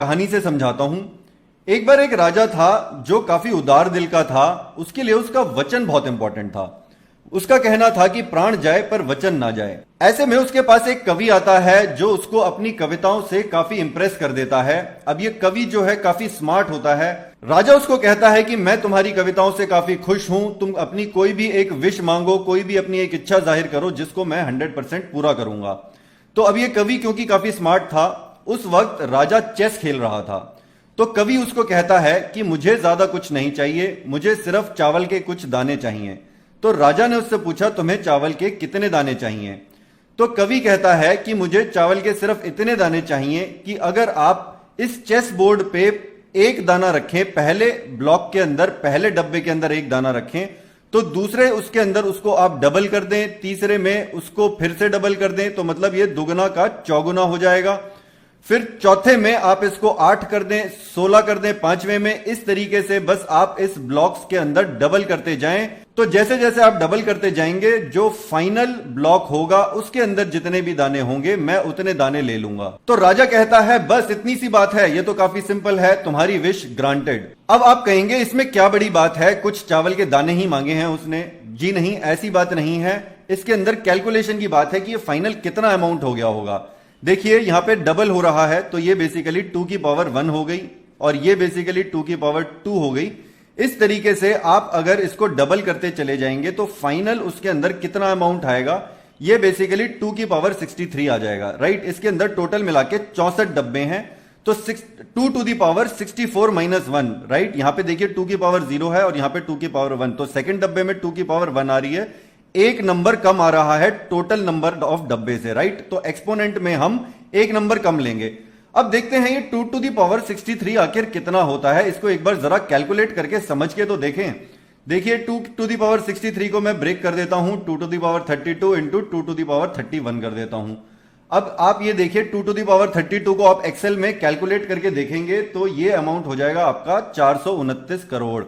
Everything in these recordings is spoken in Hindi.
कहानी से समझाता हूं। एक बार एक राजा था जो काफी उदार दिल का था। उसके लिए उसका वचन बहुत इंपॉर्टेंट था। उसका कहना था कि प्राण जाए पर वचन ना जाए। ऐसे में उसके पास एक कवि आता है जो उसको अपनी कविताओं से काफी इंप्रेस कर देता है। अब ये कवि जो है काफी स्मार्ट होता है। राजा उसको कहता है कि मैं तुम्हारी कविताओं से काफी खुश हूं, तुम अपनी कोई भी एक विश मांगो, कोई भी अपनी एक इच्छा जाहिर करो जिसको मैं 100% पूरा करूंगा। तो अब ये कवि क्योंकि काफी स्मार्ट था, उस वक्त राजा चेस खेल रहा था। तो कवि उसको कहता है कि मुझे ज्यादा कुछ नहीं चाहिए, मुझे सिर्फ चावल के कुछ दाने चाहिए। तो राजा ने उससे पूछा तुम्हें चावल के कितने दाने चाहिए। तो कवि कहता है कि मुझे चावल के सिर्फ इतने दाने चाहिए कि अगर आप इस चेस बोर्ड पे एक दाना रखें, पहले ब्लॉक के अंदर, पहले डब्बे के अंदर एक दाना रखें, तो दूसरे उसके अंदर उसको आप डबल कर दें, तीसरे में उसको फिर से डबल कर दें, तो मतलब ये दुगना का चौगुना हो जाएगा। फिर चौथे में आप इसको 8 कर दें, 16 कर दें, पांचवें में, इस तरीके से बस आप इस ब्लॉक्स के अंदर डबल करते जाएं। तो जैसे जैसे आप डबल करते जाएंगे, जो फाइनल ब्लॉक होगा उसके अंदर जितने भी दाने होंगे मैं उतने दाने ले लूंगा। तो राजा कहता है बस इतनी सी बात है, ये तो काफी सिंपल है, तुम्हारी विश ग्रांटेड। अब आप कहेंगे इसमें क्या बड़ी बात है, कुछ चावल के दाने ही मांगे हैं उसने। जी नहीं, ऐसी बात नहीं है। इसके अंदर कैलकुलेशन की बात है कि ये फाइनल कितना अमाउंट हो गया होगा। देखिए यहां पे डबल हो रहा है, तो ये बेसिकली 2 की पावर 1 हो गई और ये बेसिकली 2 की पावर 2 हो गई। इस तरीके से आप अगर इसको डबल करते चले जाएंगे तो फाइनल उसके अंदर कितना अमाउंट आएगा, ये बेसिकली 2 की पावर 63 आ जाएगा। राइट, इसके अंदर टोटल मिला के 64 डब्बे हैं, तो 2 to the power 64 minus 1। Right, यहां पे देखिए 2 की पावर 0 है और यहां पे 2 की पावर 1, तो सेकंड डब्बे में 2 की पावर 1 आ रही है, एक नंबर कम आ रहा है टोटल नंबर ऑफ डब्बे से। राइट, तो एक्सपोनेंट में हम एक नंबर कम लेंगे। अब देखते हैं ये 2 टू दी पावर 63 आखिर कितना होता है। इसको एक बार जरा कैलकुलेट करके समझ के तो देखें। देखिए 2 टू दी पावर 63 को मैं ब्रेक कर देता हूं, 2 to the power 32 into 2 to the power 31 कर देता हूं। अब आप ये देखिए 2 टू दी पावर 32 को आप एक्सेल में कैलकुलेट करके देखेंगे तो ये अमाउंट हो जाएगा आपका 429 करोड़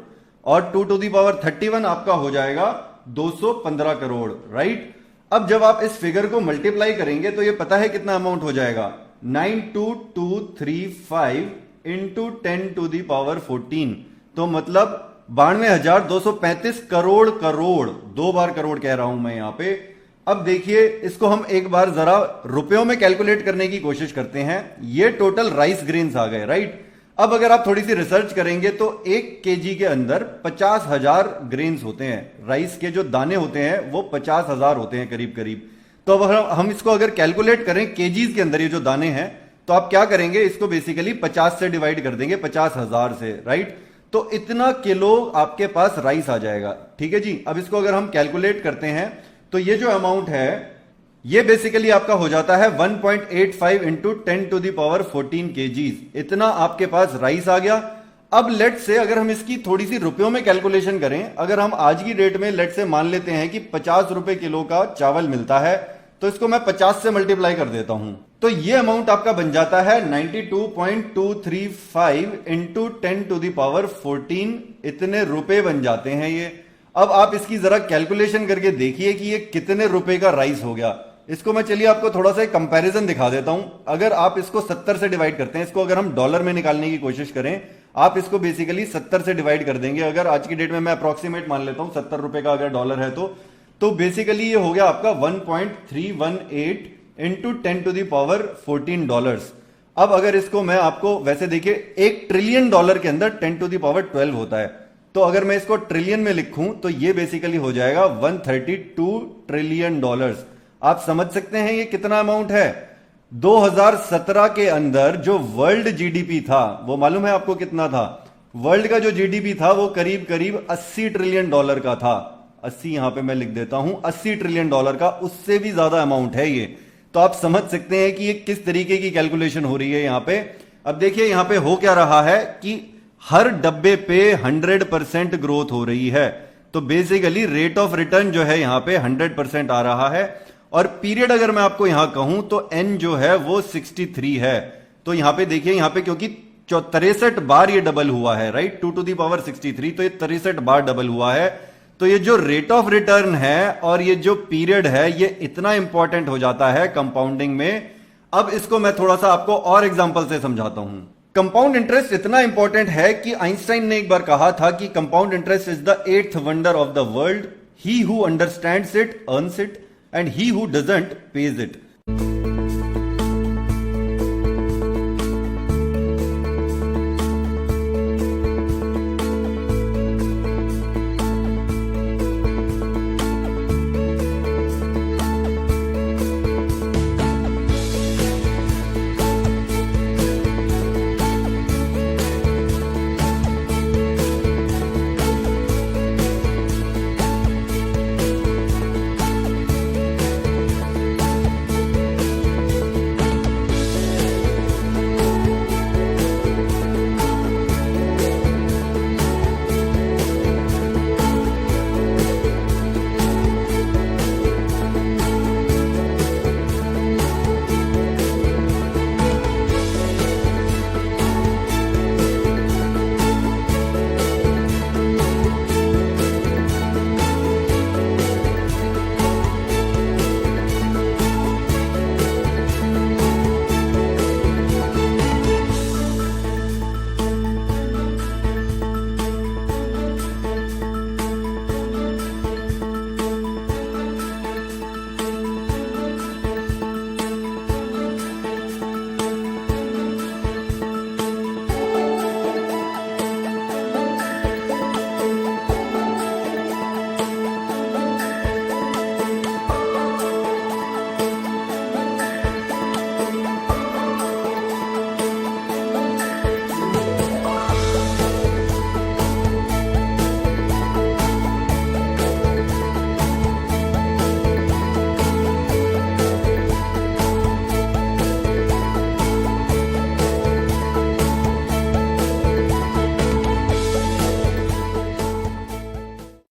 और 2 टू दी पावर 31 आपका हो जाएगा 215 करोड़। राइट, अब जब आप इस फिगर को मल्टीप्लाई करेंगे तो ये पता है कितना अमाउंट हो जाएगा, 92235 इंटू 10 टू दी पावर 14, तो मतलब 92,235 करोड़। करोड़, 2 बार करोड़ कह रहा हूं मैं यहां पे। अब देखिए इसको हम एक बार जरा रुपयों में कैलकुलेट करने की कोशिश करते हैं। ये टोटल राइस ग्रेन्स आ गए। राइट, अब अगर आप थोड़ी सी रिसर्च करेंगे तो 1 केजी के अंदर 50,000 ग्रेन्स होते हैं। राइस के जो दाने होते हैं वो 50,000 होते हैं करीब करीब। तो अब हम इसको अगर कैलकुलेट करें केजीज के अंदर ये जो दाने हैं, तो आप क्या करेंगे, इसको बेसिकली 50 से डिवाइड कर देंगे, 50,000 से। राइट, तो इतना किलो आपके पास राइस आ जाएगा। ठीक है जी, अब इसको अगर हम कैलकुलेट करते हैं तो ये जो अमाउंट है ये बेसिकली आपका हो जाता है 1.85 into 10 to the power 14 kgs. इतना आपके पास राइस आ गया। अब लेट से अगर हम इसकी थोड़ी सी रुपयों में कैलकुलेशन करें, अगर हम आज की डेट में लेट से मान लेते हैं कि 50 रुपए किलो का चावल मिलता है, तो इसको मैं 50 से मल्टीप्लाई कर देता हूं, तो ये अमाउंट आपका बन जाता है 92.235 इंटू 10 टू दी पावर 14। इतने रुपए बन जाते हैं ये। अब आप इसकी जरा कैलकुलेशन करके देखिए कि ये कितने रुपए का राइस हो गया। इसको मैं चलिए आपको थोड़ा सा कंपैरिजन दिखा देता हूं। अगर आप इसको 70 से डिवाइड करते हैं, इसको अगर हम डॉलर में निकालने की कोशिश करें, आप इसको बेसिकली 70 से डिवाइड कर देंगे। अगर आज की डेट में मैं अप्रोक्सीमेट मान लेता हूं 70 रुपए का अगर डॉलर है तो बेसिकली ये हो गया आपका 1.318 into 10 to the power 14 dollars. अब अगर इसको मैं आपको वैसे देखिए, 1 ट्रिलियन डॉलर के अंदर 10 टू दी पावर 12 होता है, तो अगर मैं इसको ट्रिलियन में लिखूं तो ये बेसिकली हो जाएगा 132 ट्रिलियन डॉलर्स। आप समझ सकते हैं ये कितना अमाउंट है। 2017 के अंदर जो वर्ल्ड जीडीपी था वो मालूम है आपको कितना था? वर्ल्ड का जो जीडीपी था वो करीब करीब 80 ट्रिलियन डॉलर का था। 80 यहां पे मैं लिख देता हूं, 80 ट्रिलियन डॉलर का, उससे भी ज्यादा अमाउंट है ये। तो आप समझ सकते हैं कि ये किस तरीके की कैलकुलेशन हो रही है यहां पे। अब देखिए यहां पे हो क्या रहा है कि हर डब्बे पे 100% ग्रोथ हो रही है। तो बेसिकली रेट ऑफ रिटर्न जो है यहां पे 100% आ रहा है। और पीरियड अगर मैं आपको यहां कहूं तो एन जो है वो 63 है। तो यहां पे देखिए, यहां पे क्योंकि 63 बार ये डबल हुआ है, राइट, 2 टू दी पावर 63, तो ये 63 बार डबल हुआ है। तो ये जो रेट ऑफ रिटर्न है और ये जो पीरियड है ये इतना इंपॉर्टेंट हो जाता है कंपाउंडिंग में। अब इसको मैं थोड़ा सा आपको और एग्जांपल से समझाता हूं। कंपाउंड इंटरेस्ट इतना इंपॉर्टेंट है कि आइंस्टाइन ने एक बार कहा था कि compound interest is the 8th wonder of the world. He who understands it earns it and he who doesn't page it.